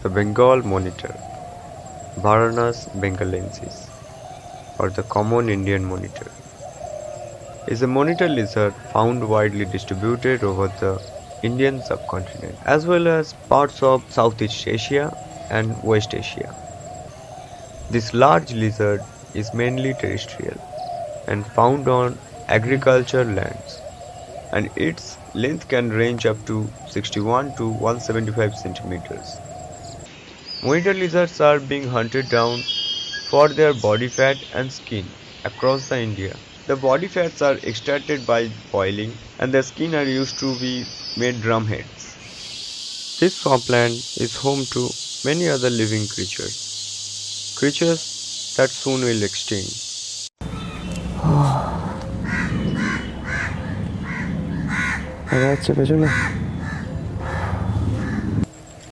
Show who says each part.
Speaker 1: The Bengal monitor, Varanus bengalensis, or the common Indian monitor, is a monitor lizard found widely distributed over the Indian subcontinent, as well as parts of Southeast Asia and West Asia. This large lizard is mainly terrestrial and found on agricultural lands, and its length can range up to 61 to 175 centimeters. Monitor lizards are being hunted down for their body fat and skin across the India. The body fats are extracted by boiling and the skin are used to be made drumheads. This swampland is home to many other living creatures that soon will extinct.
Speaker 2: Ragazzi, facciamo